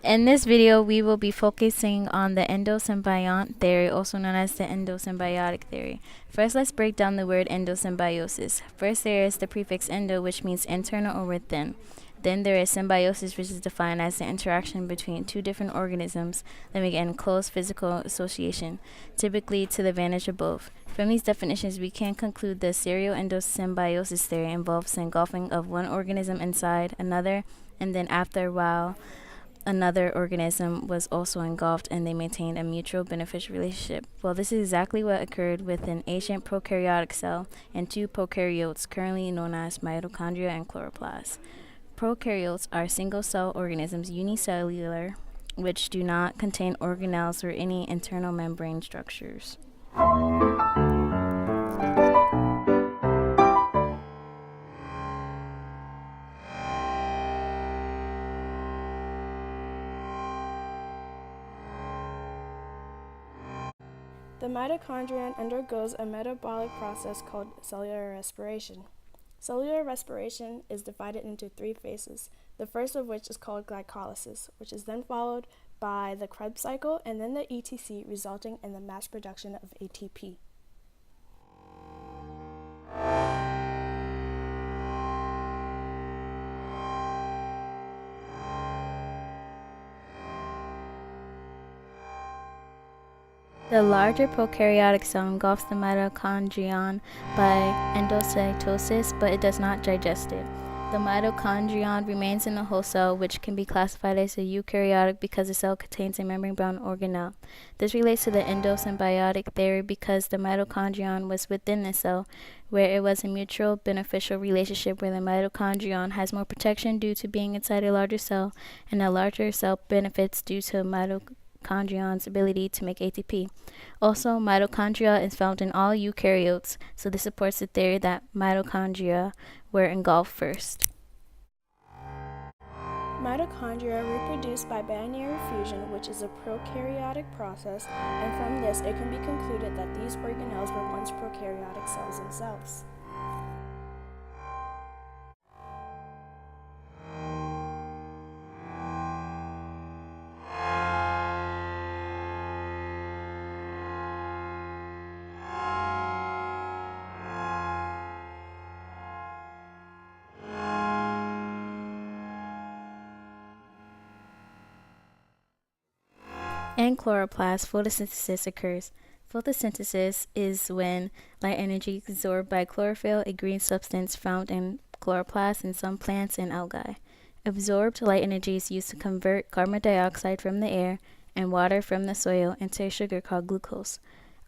In this video, we will be focusing on the endosymbiont theory, also known as the endosymbiotic theory. First, let's break down the word endosymbiosis. First, there is the prefix endo, which means internal or within. Then there is symbiosis, which is defined as the interaction between two different organisms living in close physical association, typically to the advantage of both. From these definitions, we can conclude the serial endosymbiosis theory involves the engulfing of one organism inside another, and then after a while, another organism was also engulfed and they maintained a mutual beneficial relationship. Well, this is exactly what occurred with an ancient prokaryotic cell and two prokaryotes currently known as mitochondria and chloroplasts. Prokaryotes are single-cell organisms, unicellular, which do not contain organelles or any internal membrane structures. The mitochondrion undergoes a metabolic process called cellular respiration. Cellular respiration is divided into three phases, the first of which is called glycolysis, which is then followed by the Krebs cycle and then the ETC, resulting in the mass production of ATP. The larger prokaryotic cell engulfs the mitochondrion by endocytosis, but it does not digest it. The mitochondrion remains in the host cell, which can be classified as a eukaryotic because the cell contains a membrane-bound organelle. This relates to the endosymbiotic theory because the mitochondrion was within the cell, where it was a mutual beneficial relationship where the mitochondrion has more protection due to being inside a larger cell, and a larger cell benefits due to mitochondrion's ability to make ATP. Also, mitochondria is found in all eukaryotes, so this supports the theory that mitochondria were engulfed first. Mitochondria reproduce by binary fusion, which is a prokaryotic process, and from this it can be concluded that these organelles were once prokaryotic cells themselves. In chloroplasts, photosynthesis occurs. Photosynthesis is when light energy is absorbed by chlorophyll, a green substance found in chloroplasts in some plants and algae. Absorbed light energy is used to convert carbon dioxide from the air and water from the soil into a sugar called glucose.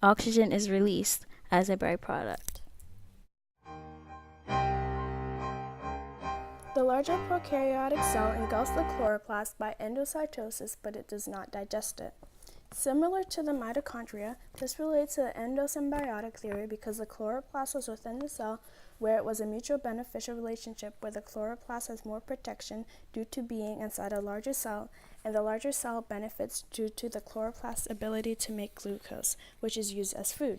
Oxygen is released as a byproduct. The larger prokaryotic cell engulfs the chloroplast by endocytosis, but it does not digest it. Similar to the mitochondria, this relates to the endosymbiotic theory because the chloroplast was within the cell where it was a mutual beneficial relationship where the chloroplast has more protection due to being inside a larger cell, and the larger cell benefits due to the chloroplast's ability to make glucose, which is used as food.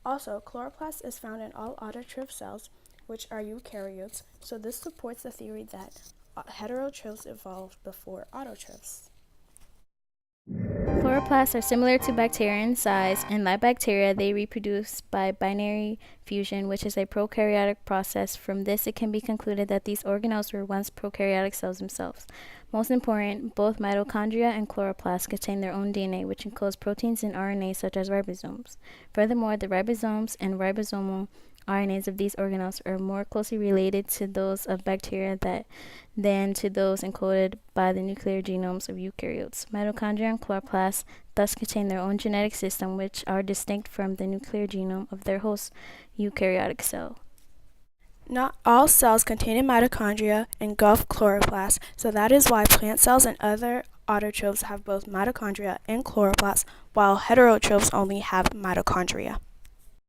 Also, chloroplast is found in all autotroph cells, which are eukaryotes, so this supports the theory that heterotrophs evolved before autotrophs. Chloroplasts are similar to bacteria in size, and like bacteria, they reproduce by binary fusion, which is a prokaryotic process. From this, it can be concluded that these organelles were once prokaryotic cells themselves. Most important, both mitochondria and chloroplasts contain their own DNA, which encodes proteins and RNA such as ribosomes. Furthermore, the ribosomes and ribosomal RNAs of these organelles are more closely related to those of bacteria than to those encoded by the nuclear genomes of eukaryotes. Mitochondria and chloroplasts thus contain their own genetic system, which are distinct from the nuclear genome of their host eukaryotic cell. Not all cells containing mitochondria engulf chloroplasts, so that is why plant cells and other autotrophs have both mitochondria and chloroplasts, while heterotrophs only have mitochondria.